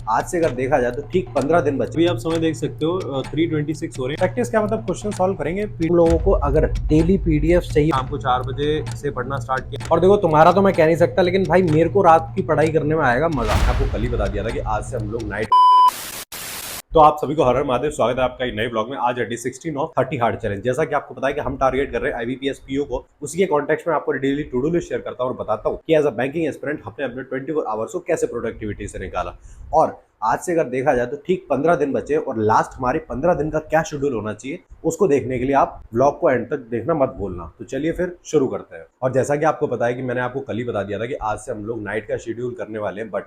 आज से अगर देखा जाए तो ठीक 15 दिन बचे। अभी आप समय देख सकते हो 3:26 हो रहे हैं। प्रैक्टिस क्या मतलब क्वेश्चन सॉल्व करेंगे। तुम लोगों को अगर डेली पीडीएफ चाहिए, शाम को 4 बजे से पढ़ना स्टार्ट किया। और देखो तुम्हारा तो मैं कह नहीं सकता, लेकिन भाई मेरे को रात की पढ़ाई करने में आएगा मजा। आपको कल ही बता दिया था कि आज से हम लोग नाइट। तो आप सभी को हर हर महादेव, स्वागत है आपका एक नए ब्लॉग में। आज है डे 16 ऑफ 30 हार्ड चैलेंज। जैसा कि आपको पता है कि हम टारगेट कर रहे हैं आईबीपीएस पीओ को, उसी के कॉन्टेक्स्ट में आपको daily to do list share करता हूं और बताता हूं कि एज अ बैंकिंग एस्पिरेंट हमने अपने 24 आवर्स को कैसे प्रोडक्टिविटी से निकाला। और आज से अगर देखा जाए तो ठीक 15 दिन बचे और लास्ट हमारे 15 दिन का क्या शेड्यूल होना चाहिए उसको देखने के लिए आप ब्लॉग को एंड तक देखना मत भूलना। तो चलिए फिर शुरू करते हैं। और जैसा कि आपको पता है कि मैंने आपको कल ही बता दिया था कि आज से हम लोग नाइट का शेड्यूल करने वाले हैं, बट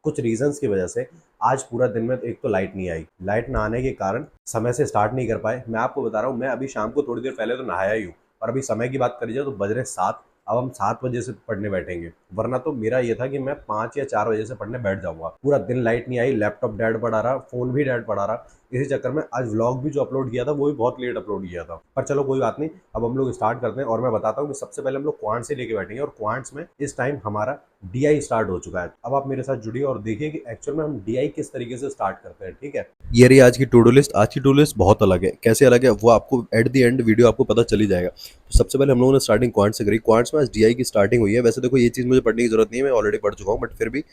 कुछ रीजंस की वजह से आज पूरा दिन में एक तो लाइट नहीं आई। लाइट ना आने के कारण समय से स्टार्ट नहीं कर पाए। मैं आपको बता रहा हूँ, मैं अभी शाम को थोड़ी देर पहले तो नहाया ही हूँ, और अभी समय की बात करी जाए तो बज रहे 7। अब हम 7 बजे से पढ़ने बैठेंगे, वरना तो मेरा ये था कि मैं 5 या 4 बजे से पढ़ने बैठ जाऊंगा। पूरा दिन लाइट नहीं आई, लैपटॉप डैड पढ़ा रहा, फोन भी डैड पढ़ा रहा। इसी चक्कर में आज व्लॉग भी जो अपलोड किया था वो भी बहुत लेट अपलोड किया था। पर चलो कोई बात नहीं, अब हम लोग स्टार्ट करते हैं। और मैं बताता हूँ कि सबसे पहले हम लोग क्वांट से लेके बैठेंगे, और क्वांट्स में इस टाइम हमारा डीआई स्टार्ट हो चुका है। अब आप मेरे साथ जुड़िए और देखिए कि एक्चुअल में हम डीआई किस तरीके से स्टार्ट करते हैं। ठीक है, ये रही आज की टू डू लिस्ट। आज की टू डू लिस्ट बहुत अलग है। कैसे अलग है वो आपको एट द एंड वीडियो आपको पता चली जाएगा। तो सबसे पहले हम लोगों ने स्टार्टिंग क्वांट से करी। क्वांट्स में आज डीआई की स्टार्टिंग हुई है। वैसे देखो ये चीज़ मुझे पढ़ने की जरूरत नहीं है, मैं ऑलरेडी पढ़ चुका हूँ, बट फिर भी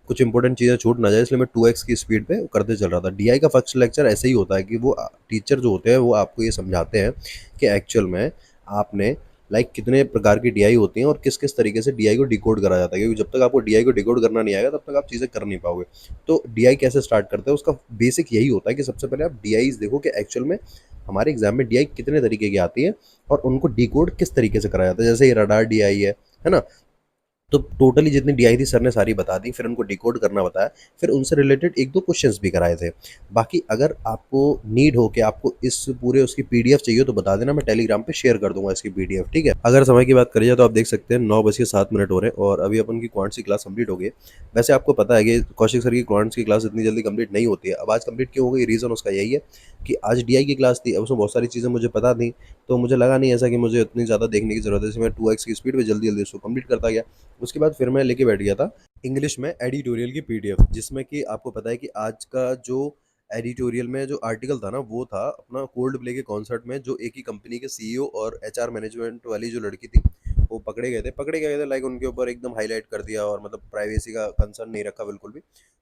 कुछ इंपॉर्टेंट चीज़ें छूट ना जाए इसलिए मैं 2x की स्पीड पे करते चल रहा था। डीआई का फर्स्ट लेक्चर ऐसे ही होता है कि वो टीचर जो होते हैं वो आपको ये समझाते हैं कि एक्चुअल में आपने कितने प्रकार की डीआई होती हैं और किस किस तरीके से डीआई को डिकोड करा जाता है, क्योंकि जब तक आपको डीआई को डिकोड करना नहीं आएगा तब तक आप चीज़ें कर नहीं पाओगे। तो डीआई कैसे स्टार्ट करते हैं उसका बेसिक यही होता है कि सबसे पहले आप डीआई देखो कि एक्चुअल में हमारे एग्जाम में डीआई कितने तरीके की आती है और उनको डिकोड किस तरीके से कराया जाता है। जैसे ये रडार डीआई है ना, तो टोटली जितनी डीआई थी सर ने सारी बता दी, फिर उनको डिकोड करना बताया, फिर उनसे रिलेटेड एक दो क्वेश्चंस भी कराए थे। बाकी अगर आपको नीड हो कि आपको इस पूरे उसकी पीडीएफ चाहिए तो बता देना, मैं टेलीग्राम पे शेयर कर दूंगा इसकी पीडीएफ। ठीक है, अगर समय की बात करी जाए तो आप देख सकते हैं 9:07 हो रहे हैं और अभी अपन की क्वांट्स की क्लास कंप्लीट हो गई है। वैसे आपको पता है कि कौशिक सर की क्वांट्स की क्लास इतनी जल्दी कंप्लीट नहीं होती है। अब आज कंप्लीट क्यों हो गई, रीज़न उसका यही है कि आज डीआई की क्लास थी। अब उसमें बहुत सारी चीज़ें मुझे पता थी, तो मुझे लगा नहीं ऐसा कि मुझे इतनी ज़्यादा देखने की ज़रूरत है, इसलिए मैं 2x की स्पीड पे जल्दी जल्दी उसको कंप्लीट करता गया। उसके बाद फिर मैं लेके बैठ गया था इंग्लिश में एडिटोरियल की पीडीएफ, जिसमें कि आपको पता है कि आज का जो एडिटोरियल में जो आर्टिकल था ना वो था अपना कोल्ड प्ले के कॉन्सर्ट में, जो एक ही कंपनी के सीईओ और एचआर मैनेजमेंट वाली जो लड़की थी वो पकड़े गए थे उनके ऊपर एकदम हाईलाइट कर दिया, और मतलब प्राइवेसी का कंसर्न नहीं रखा बिल्कुल भी।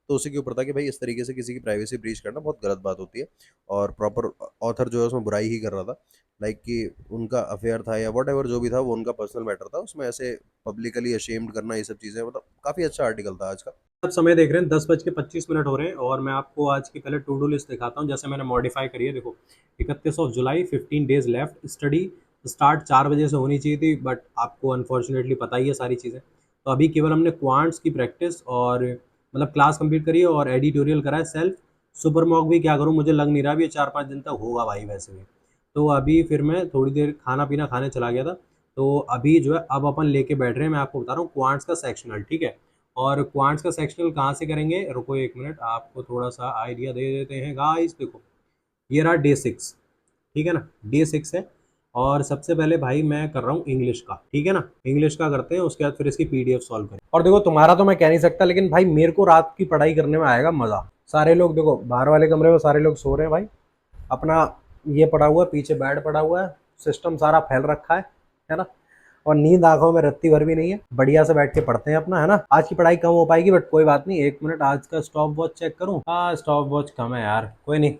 तो उसी के ऊपर था कि भाई इस तरीके से किसी की प्राइवेसी ब्रीच करना बहुत गलत बात होती है, और प्रॉपर ऑथर जो है उसमें बुराई ही कर रहा था। कि उनका अफेयर था या वट एवर जो भी था वो उनका पर्सनल मैटर था, उसमें ऐसे पब्लिकली अशेम्ड करना ये सब चीज़ें, मतलब काफ़ी अच्छा आर्टिकल था आज का। आप समय देख रहे हैं 10:25 हो रहे हैं और मैं आपको आज की पहले टू डू लिस्ट दिखाता हूँ जैसे मैंने मॉडिफाई करी है। देखो 31 जुलाई 15 डेज लेफ्ट। स्टडी स्टार्ट 4 बजे से होनी चाहिए थी, बट आपको अनफॉर्चुनेटली पता ही है सारी चीज़ें। तो अभी केवल हमने क्वांट्स की प्रैक्टिस और मतलब क्लास कंप्लीट करी है और एडिटोरियल करा है सेल्फ। सुपर मॉक भी क्या करूँ, मुझे लग नहीं रहा अभी ये 4-5 दिन तक होगा भाई वैसे भी। तो अभी फिर मैं थोड़ी देर खाना पीना खाने चला गया था। तो अभी जो है अब अपन लेके बैठ रहे हैं, मैं आपको बता रहा हूँ क्वांट्स का सेक्शनल। ठीक है, और क्वांट्स का सेक्शनल कहाँ से करेंगे, रुको एक मिनट आपको थोड़ा सा आइडिया दे देते हैं गाइस। देखो ये रहा डे 6, ठीक है ना, डे 6 है। और सबसे पहले भाई मैं कर रहा हूँ इंग्लिश का, ठीक है ना, इंग्लिश का करते हैं, उसके बाद फिर इसकी पीडीएफ सॉल्व करें। और देखो तुम्हारा तो मैं कह नहीं सकता, लेकिन भाई मेरे को रात की पढ़ाई करने में आएगा मजा। सारे लोग देखो बाहर वाले कमरे में सारे लोग सो रहे हैं भाई, अपना ये पड़ा हुआ है, पीछे बेड पड़ा हुआ है, सिस्टम सारा फैल रखा है ना। और नींद आंखों में रत्ती भर भी नहीं है, बढ़िया से बैठ के पढ़ते हैं अपना, है ना। आज की पढ़ाई कम हो पाएगी बट कोई बात नहीं। एक मिनट आज का स्टॉप वॉच चेक करूं, हाँ स्टॉप वॉच कम है यार, कोई नहीं,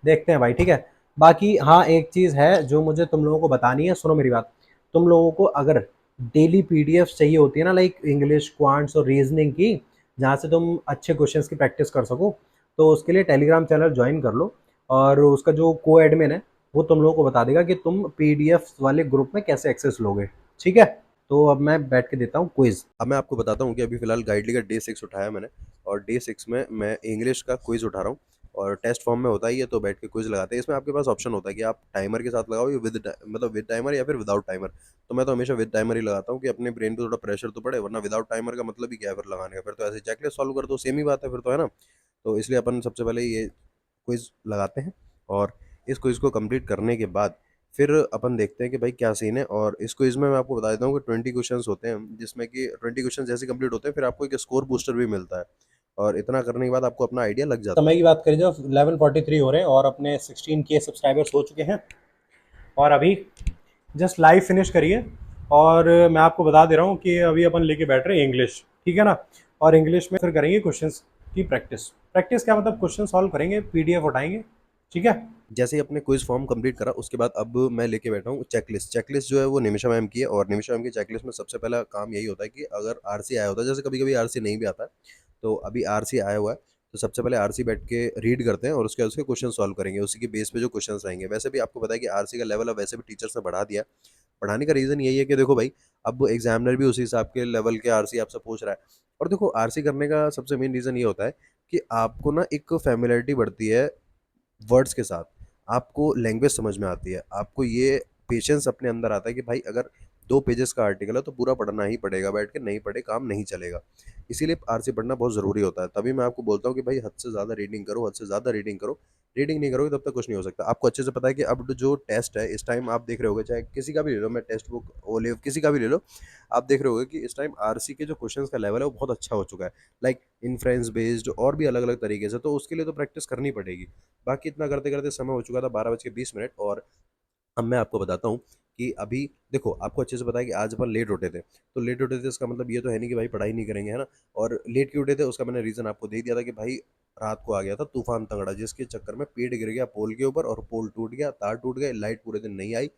देखते हैं भाई। ठीक है, बाकी हाँ एक चीज़ है जो मुझे तुम लोगों को बतानी है, सुनो मेरी बात। तुम लोगों को अगर डेली पीडीएफ चाहिए होती है ना, इंग्लिश क्वांट्स और रीजनिंग की, जहाँ से तुम अच्छे क्वेश्चंस की प्रैक्टिस कर सको, तो उसके लिए टेलीग्राम चैनल ज्वाइन कर लो। और उसका जो को एडमिन है वो तुम लोगों को बता देगा कि तुम पीडीएफ वाले ग्रुप में कैसे एक्सेस लोगे। ठीक है, तो अब मैं बैठ के देता हूँ क्विज। अब मैं आपको बताता हूँ कि अभी फिलहाल गाइडली का डे 6 उठाया मैंने, और डे 6 में मैं इंग्लिश का क्विज उठा रहा हूँ। और टेस्ट फॉर्म में होता ही है, तो बैठ के क्विज लगाते हैं। इसमें आपके पास ऑप्शन होता है कि आप टाइमर के साथ लगाओ या मतलब विद टाइमर या फिर विदाउट टाइमर। तो मैं तो हमेशा विद टाइमर ही लगाता हूँ कि अपने ब्रेन पे थोड़ा प्रेशर तो पड़े, वरना विदाउट टाइमर का मतलब ही क्या है फिर लगाने का, फिर तो ऐसे चेकलिस्ट सॉल्व कर दो, सेम ही बात है फिर तो, है ना। तो इसलिए अपन सबसे पहले ये क्विज लगाते हैं, और इस क्विज को कंप्लीट करने के बाद फिर अपन देखते हैं कि भाई क्या सीन है। और इस क्विज में मैं आपको बता देता हूँ कि 20 क्वेश्चंस होते हैं, जिसमें कि 20 क्वेश्चन जैसे कंप्लीट होते हैं फिर आपको एक स्कोर बूस्टर भी मिलता है। और इतना करने के बाद आपको अपना आइडिया लग जाता है। समय की बात करें जो 11:43 हो रहे हैं और अपने 16K सब्सक्राइबर्स हो चुके हैं और अभी जस्ट लाइव फिनिश करिए। और मैं आपको बता दे रहा हूँ कि अभी अपन लेके बैठ रहे हैं इंग्लिश, ठीक है ना। और इंग्लिश में फिर करेंगे क्वेश्चंस की प्रैक्टिस। प्रैक्टिस क्या मतलब, क्वेश्चन सॉल्व करेंगे, पीडीएफ उठाएंगे, ठीक है। जैसे ही अपने क्विज फॉर्म कंप्लीट करा उसके बाद अब मैं लेके बैठा हूँ चेकलिस्ट। चेकलिस्ट जो है वो निमिषा मैम की है, और निमिषा मैम की चेकलिस्ट में सबसे पहला काम यही होता है कि अगर आरसी आया होता है, जैसे कभी कभी आरसी नहीं भी आता है, तो अभी आरसी आया हुआ है तो सबसे पहले आरसी बैठ के रीड करते हैं और उसके बाद उसके क्वेश्चन सॉल्व करेंगे, उसी के बेस पे जो क्वेश्चन रहेंगे। वैसे भी आपको पता है कि आरसी का लेवल अब वैसे भी टीचर्स ने बढ़ा दिया है। बढ़ाने का रीज़न यही है कि देखो भाई, अब एग्जामिनर भी उसी हिसाब के लेवल के आरसी आपसे पूछ रहा है। और देखो आरसी करने का सबसे मेन रीज़न ये होता है कि आपको ना एक फैमिलियरिटी बढ़ती है वर्ड्स के साथ, आपको लैंग्वेज समझ में आती है, आपको ये पेशेंस अपने अंदर आता है कि भाई अगर 2 पेजेस का आर्टिकल है तो पूरा पढ़ना ही पड़ेगा, बैठ के नहीं पढ़े काम नहीं चलेगा। इसीलिए आरसी पढ़ना बहुत ज़रूरी होता है। तभी मैं आपको बोलता हूँ कि भाई हद से ज़्यादा रीडिंग करो, हद से ज़्यादा रीडिंग करो। रीडिंग नहीं करोगे तब तक कुछ नहीं हो सकता। आपको अच्छे से पता है कि अब जो टेस्ट है इस टाइम आप देख रहे होगे, चाहे किसी का भी ले लो, मैं टेक्स्ट बुक ओले किसी का भी ले लो, आप देख रहे होगे कि इस टाइम आरसी के जो क्वेश्चंस का लेवल है वो बहुत अच्छा हो चुका है। लाइक इन्फ्रेंस बेस्ड और भी अलग अलग तरीके से, तो उसके लिए तो प्रैक्टिस करनी पड़ेगी। बाकी इतना करते करते समय हो चुका था 12:20 और अब मैं आपको बताता हूँ कि अभी देखो, आपको अच्छे से पता है कि आज अपन लेट उठे थे, तो लेट उठे थे इसका मतलब ये तो है नहीं कि भाई पढ़ाई नहीं करेंगे, है ना। और लेट क्यों उठे थे उसका मैंने रीज़न आपको दे दिया था कि भाई रात को आ गया था तूफान तगड़ा, जिसके चक्कर में पेड़ गिर गया पोल के ऊपर और पोल टूट गया, तार टूट गए, लाइट पूरे दिन नहीं आई।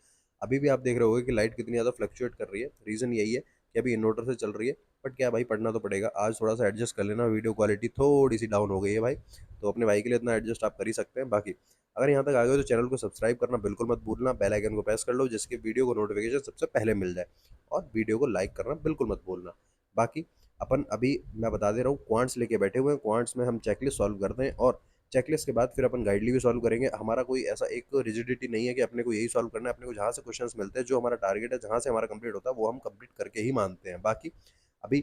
अभी भी आप देख रहे होगे कि लाइट कितनी ज़्यादा फ्लक्चुएट कर रही है। रीज़न यही है कि अभी इन्वर्टर से चल रही है। बट क्या भाई, पढ़ना तो पड़ेगा। आज थोड़ा सा एडजस्ट कर लेना, वीडियो क्वालिटी थोड़ी सी डाउन हो गई है भाई, तो अपने भाई के लिए इतना एडजस्ट आप कर ही सकते हैं। बाकी अगर यहाँ तक आ गए तो चैनल को सब्सक्राइब करना बिल्कुल मत भूलना, बेल आइकन को प्रेस कर लो जिसके वीडियो को नोटिफिकेशन सबसे पहले मिल जाए, और वीडियो को लाइक करना बिल्कुल मत भूलना। बाकी अपन अभी मैं बता दे रहा हूँ क्वांट्स लेके बैठे हुए हैं। क्वांट्स में हम चेकलिस्ट सॉल्व करते हैं और चेकलिस्ट के बाद फिर अपन गाइडली भी सॉल्व करेंगे। हमारा कोई ऐसा एक रिजिडिटी नहीं है कि अपने को यही सॉल्व करना है। अपने को जहाँ से क्वेश्चंस मिलते हैं, जो हमारा टारगेट है, जहाँ से हमारा कंप्लीट होता है, वो हम कंप्लीट करके ही मानते हैं। बाकी अभी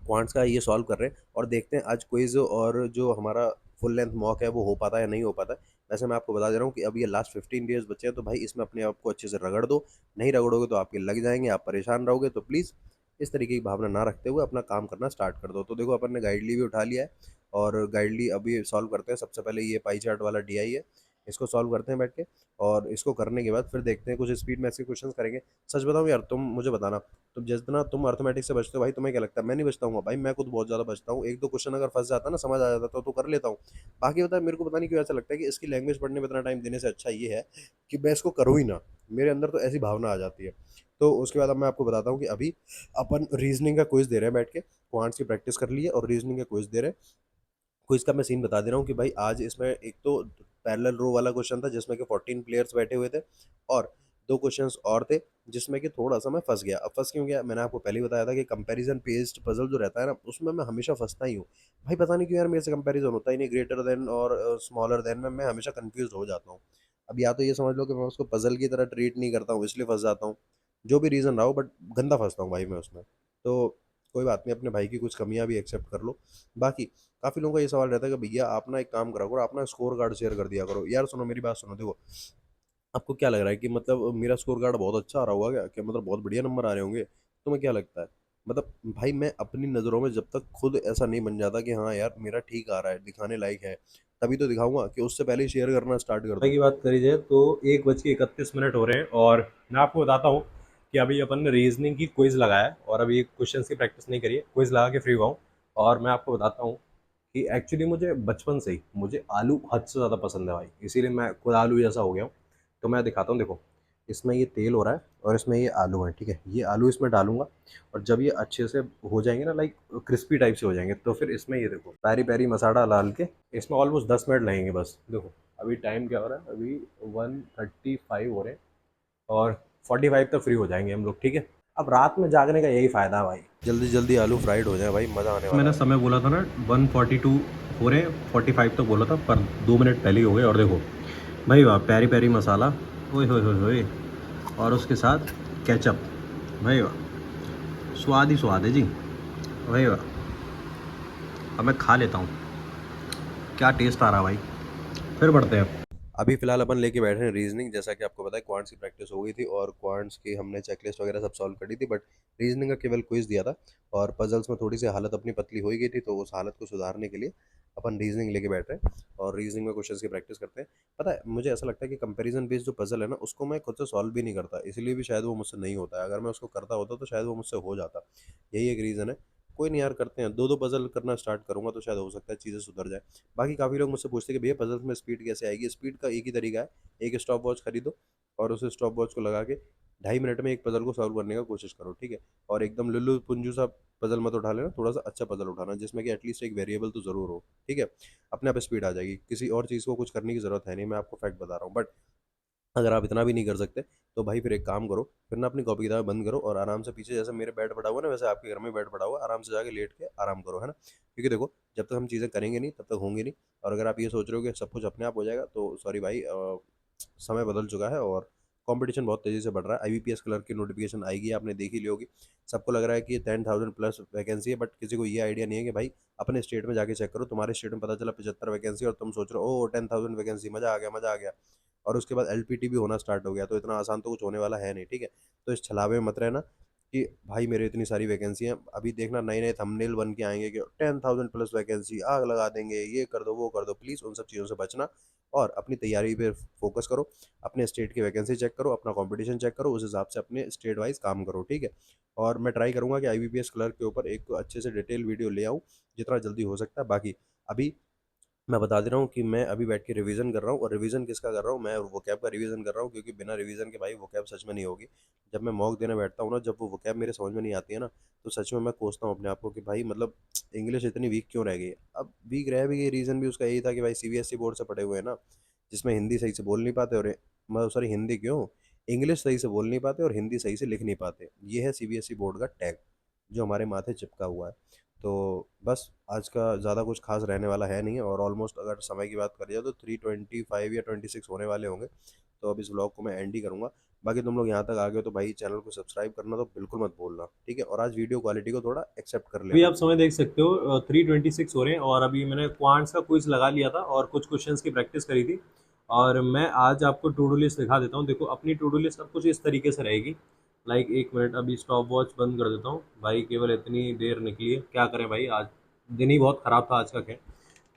क्वांट्स का ये सॉल्व कर रहे हैं और देखते हैं आज क्विज और जो हमारा फुल लेंथ मॉक है वो हो पाता है या नहीं हो पाता है। वैसे मैं आपको बता दे रहा हूँ कि अब ये लास्ट 15 डेज बचे हैं, तो भाई इसमें अपने आप को अच्छे से रगड़ दो। नहीं रगड़ोगे तो आपके लग जाएंगे, आप परेशान रहोगे। तो प्लीज़ इस तरीके की भावना ना रखते हुए अपना काम करना स्टार्ट कर दो। तो देखो अपन ने गाइडली भी उठा लिया है और गाइडली अभी सॉल्व करते हैं। सबसे पहले ये पाई चार्ट वाला डीआई है, इसको सॉल्व करते हैं बैठ के। और इसको करने के बाद फिर देखते हैं कुछ स्पीड मैथ्स के क्वेश्चन करेंगे। सच बताऊँ यार, तुम मुझे बताना, तुम जितना तुम अर्थमेटिक से बचते हो भाई, तुम्हें क्या लगता है मैं नहीं बचता हूँ भाई? मैं खुद बहुत ज़्यादा बचता हूँ। एक दो क्वेश्चन अगर फंस जाता है ना, समझ आ जाता तो कर लेता हूँ। बाकी बता, मेरे को पता नहीं क्यों ऐसा लगता है कि इसकी लैंग्वेज पढ़ने में इतना टाइम देने से अच्छा ये है कि मैं इसको करूँ ही ना। मेरे अंदर तो ऐसी भावना आ जाती है। तो उसके बाद अब मैं आपको बताता हूँ कि अभी अपन रीजनिंग का क्विज दे रहे हैं बैठ के। क्वांट्स की प्रैक्टिस कर ली है और रीजनिंग का क्विज दे रहे हैं। क्विज का मैं सीन बता दे रहा हूँ कि भाई आज इसमें एक तो पैरेलल रो वाला क्वेश्चन था जिसमें कि 14 प्लेयर्स बैठे हुए थे, और दो क्वेश्चंस और थे जिसमें कि थोड़ा सा मैं फंस गया। अब फंस क्यों गया, मैंने आपको पहले ही बताया था कि कंपैरिजन बेस्ड पजल जो रहता है ना, उसमें मैं हमेशा फंसता ही हूँ। भाई पता नहीं क्यों यार, मेरे से कंपैरिजन होता ही नहीं। ग्रेटर देन और स्मॉलर देन में मैं हमेशा कंफ्यूज हो जाता हूँ। अब या तो ये समझ लो कि मैं उसको पजल की तरह ट्रीट नहीं करता हूँ इसलिए फंस जाता हूँ, जो भी रीज़न रहा हो, बट गंदा फंसता हूँ भाई मैं उसमें। तो कोई बात नहीं, अपने भाई की कुछ कमियां भी एक्सेप्ट कर लो। बाकी काफ़ी लोगों का ये सवाल रहता है कि भैया आप ना एक काम करा करो, आप ना स्कोर कार्ड शेयर कर दिया करो। यार सुनो, मेरी बात सुनो, देखो आपको क्या लग रहा है कि मतलब मेरा स्कोर कार्ड बहुत अच्छा आ रहा होगा क्या मतलब बहुत बढ़िया नंबर आ रहे होंगे? तुम्हें क्या लगता है? मतलब भाई मैं अपनी नज़रों में जब तक खुद ऐसा नहीं बन जाता कि हाँ यार मेरा ठीक आ रहा है, दिखाने लायक है, तभी तो दिखाऊंगा, कि उससे पहले ही शेयर करना स्टार्ट कर समय दूं। की बात करी जाए तो 1:31 हो रहे हैं और मैं आपको बताता हूँ कि अभी अपन ने रीजनिंग की क्विज लगाया है और अभी क्वेश्चन की प्रैक्टिस नहीं करी है, क्विज लगा के फ्री हुआ हूँ। और मैं आपको बताता हूँ कि एक्चुअली मुझे बचपन से ही मुझे आलू हद से ज़्यादा पसंद है भाई, इसीलिए मैं खुद आलू जैसा हो गया हूँ। तो मैं दिखाता हूँ, देखो इसमें ये तेल हो रहा है और इसमें ये आलू है, ठीक है। ये आलू इसमें डालूंगा और जब ये अच्छे से हो जाएंगे ना, लाइक क्रिस्पी टाइप से हो जाएंगे, तो फिर इसमें ये देखो पैरी पैरी मसाला डाल के इसमें ऑलमोस्ट 10 मिनट लगेंगे बस। देखो अभी टाइम क्या हो रहा है, अभी 1:35 हो रहे हैं और 45 तक फ्री हो जाएंगे हम लोग, ठीक है। अब रात में जागने का यही फ़ायदा है भाई। जल्दी जल्दी आलू फ्राइड हो जाए भाई, मज़ा आने वाला मैंने है। समय बोला था ना 1:42 हो रहे हैं, 45 तो बोला था पर 2 मिनट पहले ही हो गए। और देखो भाई वाह, प्यारी प्यारी मसाला, ओए होए होए होए, और उसके साथ केचप, भाई वाह, स्वाद ही स्वाद है जी, भाई वाह। अब मैं खा लेता हूँ, क्या टेस्ट आ रहा भाई। फिर बढ़ते हैं। अभी फिलहाल अपन लेके बैठे हैं रीजनिंग। जैसा कि आपको पता है क्वांट्स की प्रैक्टिस हो गई थी और क्वांट्स की हमने चेकलिस्ट वगैरह सब सॉल्व करी थी, बट रीजनिंग का केवल क्विज दिया था और पजल्स में थोड़ी सी हालत अपनी पतली हो ही गई थी, तो उस हालत को सुधारने के लिए अपन रीजनिंग लेके बैठ रहे हैं और रीजनिंग में क्वेश्चंस की प्रैक्टिस करते हैं। पता है मुझे ऐसा लगता है कि कंपैरिजन बेस्ड जो पजल है ना, उसको मैं खुद से सॉल्व भी नहीं करता, इसलिए भी शायद वो मुझसे नहीं होता है। अगर मैं उसको करता होता तो शायद वो मुझसे हो जाता। यही एक रीज़न है। कोई नहीं यार, करते हैं, दो दो पजल करना स्टार्ट करूंगा तो शायद हो सकता है चीज़ें सुधर जाए। बाकी काफ़ी लोग मुझसे पूछते हैं कि भैया पजल्स में स्पीड कैसे आएगी। स्पीड का एक ही तरीका है, एक स्टॉप वॉच खरीदो और उस स्टॉप वॉच को लगा के 2.5 मिनट में एक पजल को सॉल्व करने का कोशिश करो, ठीक है। और एकदम लुल्लू पुंजू सा पजल मत उठा लेना, थोड़ा सा अच्छा पजल उठाना जिसमें कि एटलीस्ट एक वेरिएबल तो ज़रूर हो, ठीक है। अपने आप स्पीड आ जाएगी, किसी और चीज़ को कुछ करने की ज़रूरत है नहीं, मैं आपको फैक्ट बता रहा हूँ। बट अगर आप इतना भी नहीं कर सकते तो भाई फिर एक काम करो, फिर ना अपनी कॉपी किताब बंद करो और आराम से पीछे जैसे मेरे बेड पड़ा हुआ है ना, वैसे आपके घर में बेड पड़ा हुआ है, आराम से जाके लेट के आराम करो, है ना। क्योंकि देखो, जब तक हम चीज़ें करेंगे नहीं तब तक होंगी नहीं। और अगर आप ये सोच रहे हो कि सब कुछ अपने आप हो जाएगा तो सॉरी भाई, समय बदल चुका है और कंपटीशन बहुत तेज़ी से बढ़ रहा है। आईबीपीएस क्लर्क की नोटिफिकेशन आएगी, आपने देख ही ली होगी। सबको लग रहा है कि ये 10,000 प्लस वैकेंसी है, बट किसी को ये आइडिया नहीं है कि भाई अपने स्टेट में जाके चेक करो। तुम्हारे स्टेट में पता चला 75 वैकेंसी और तुम सोच रहे हो ओ 10,000 वैकेंसी, मज़ा आ गया मज़ा आ गया। और उसके बाद एलपीटी भी होना स्टार्ट हो गया, तो इतना आसान तो कुछ होने वाला है नहीं, ठीक है। तो इस छलावे में मत रहना कि भाई मेरे इतनी सारी वैकेंसी हैं। अभी देखना नए नए थंबनेल बन के आएंगे कि 10,000 प्लस वैकेंसी, आग लगा देंगे, ये कर दो वो कर दो। प्लीज़ उन सब चीज़ों से बचना और अपनी तैयारी पे फोकस करो। अपने स्टेट की वैकेंसी चेक करो, अपना कंपटीशन चेक करो, उस हिसाब से अपने स्टेट वाइज काम करो, ठीक है। और मैं ट्राई करूंगा कि आईबीपीएस क्लर्क के ऊपर एक अच्छे से डिटेल वीडियो ले आऊँ जितना जल्दी हो सकता है। बाकी अभी मैं बता दे रहा हूँ कि मैं अभी बैठ के रिवीजन कर रहा हूँ। और रिवीजन किसका कर रहा हूँ, मैं वोकैब का रिवीजन कर रहा हूँ, क्योंकि बिना रिवीजन के भाई वोकैब सच में नहीं होगी। जब मैं मॉक देने बैठता हूँ ना, जब वो वोकैब मेरे समझ में नहीं आती है ना, तो सच में मैं कोसता हूँ अपने आप को कि भाई मतलब इंग्लिश इतनी वीक क्यों रह गई है। अब वीक रह भी, ये रीज़न भी उसका यही था कि भाई सीबीएसई बोर्ड से पढ़े हुए हैं ना, जिसमें हिंदी सही से बोल नहीं पाते और मतलब सॉरी हिंदी क्यों, इंग्लिश सही से बोल नहीं पाते और हिंदी सही से लिख नहीं पाते। ये है सीबीएसई बोर्ड का टैग जो हमारे माथे चिपका हुआ है। तो बस आज का ज़्यादा कुछ खास रहने वाला है नहीं, और ऑलमोस्ट अगर समय की बात करी जाए तो 3:25 या 26 होने वाले होंगे। तो अब इस व्लॉग को मैं एंड ही करूँगा। बाकी तुम लोग यहाँ तक आ गए हो तो भाई चैनल को सब्सक्राइब करना तो बिल्कुल मत भूलना, ठीक है। और आज वीडियो क्वालिटी को थोड़ा एक्सेप्ट कर अभी लेना। आप समय देख सकते हो 3:26 हो रहे हैं और अभी मैंने क्वांट्स का क्विज लगा लिया था और कुछ क्वेश्चंस की प्रैक्टिस करी थी। और मैं आज आपको टू डू लिस्ट दिखा देता हूँ। देखो अपनी टू डू लिस्ट अब कुछ इस तरीके से रहेगी। लाइक एक मिनट, अभी स्टॉप वॉच बंद कर देता हूँ भाई, केवल इतनी देर निकली है, क्या करें भाई, आज दिन ही बहुत ख़राब था आज का। खैर,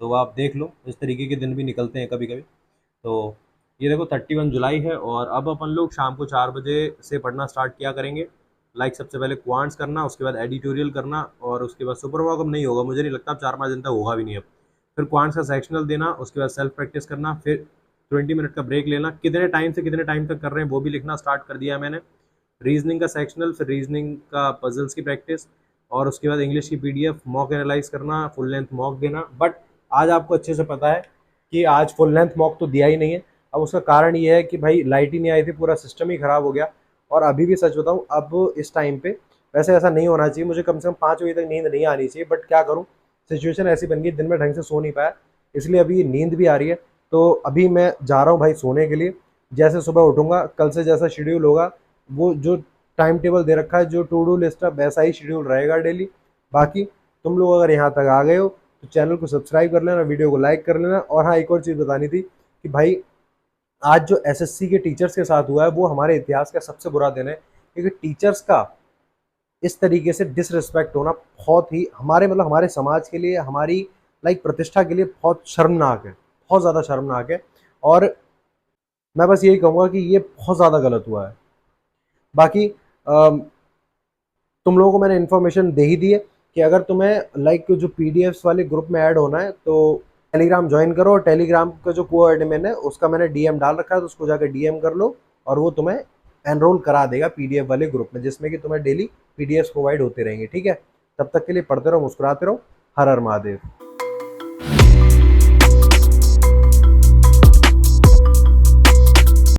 तो आप देख लो, इस तरीके के दिन भी निकलते हैं कभी कभी। तो ये देखो 31 जुलाई है और अब अपन लोग शाम को 4 बजे से पढ़ना स्टार्ट किया करेंगे। लाइक सबसे पहले क्वांट्स करना, उसके बाद एडिटोरियल करना और उसके बाद सुपर वॉक। अब नहीं होगा, मुझे नहीं लगता अब 4-5 दिन तक होगा भी नहीं अब। फिर क्वांट्स का सेक्शनल देना, उसके बाद सेल्फ प्रैक्टिस करना, फिर 20 मिनट का ब्रेक लेना। कितने टाइम से कितने टाइम तक कर रहे हैं वो भी लिखना स्टार्ट कर दिया है मैंने। रीजनिंग का सेक्शनल, फिर रीजनिंग का पजल्स की प्रैक्टिस और उसके बाद इंग्लिश की पीडीएफ मॉक एनालाइज करना, फुल लेंथ मॉक देना। बट आज आपको अच्छे से पता है कि आज फुल लेंथ मॉक तो दिया ही नहीं है। अब उसका कारण ये है कि भाई लाइट ही नहीं आई थी, पूरा सिस्टम ही ख़राब हो गया। और अभी भी सच बताऊँ, अब इस टाइम पे वैसे ऐसा नहीं होना चाहिए, मुझे कम से कम 5 बजे तक नींद नहीं आनी चाहिए, बट क्या करूँ, सिचुएशन ऐसी बन गई, दिन में ढंग से सो नहीं पाया, इसलिए अभी नींद भी आ रही है। तो अभी मैं जा रहा हूँ भाई सोने के लिए। जैसे सुबह उठूँगा, कल से जैसा शेड्यूल होगा, वो जो टाइम टेबल दे रखा है, जो टू डू लिस्ट है, वैसा ही शेड्यूल रहेगा डेली। बाकी तुम लोग अगर यहाँ तक आ गए हो तो चैनल को सब्सक्राइब कर लेना, वीडियो को लाइक कर लेना। और हाँ, एक और चीज़ बतानी थी कि भाई आज जो एसएससी के टीचर्स के साथ हुआ है वो हमारे इतिहास का सबसे बुरा दिन है, क्योंकि टीचर्स का इस तरीके से डिसरिस्पेक्ट होना बहुत ही हमारे मतलब हमारे समाज के लिए, हमारी लाइक प्रतिष्ठा के लिए बहुत शर्मनाक है, बहुत ज़्यादा शर्मनाक है। और मैं बस यही कहूँगा कि ये बहुत ज़्यादा गलत हुआ है। बाकी तुम लोगों को मैंने इन्फॉर्मेशन दे ही दी है कि अगर तुम्हें लाइक जो पीडीएफ्स वाले ग्रुप में ऐड होना है तो टेलीग्राम ज्वाइन करो। और टेलीग्राम का जो को एडमिन है उसका मैंने डीएम डाल रखा है, तो उसको जाकर डीएम कर लो और वो तुम्हें एनरोल करा देगा पीडीएफ वाले ग्रुप में, जिसमें कि तुम्हें डेली पीडीएफ प्रोवाइड होते रहेंगे, ठीक है। तब तक के लिए पढ़ते रहो, मुस्कुराते रहो। हर हर महादेव।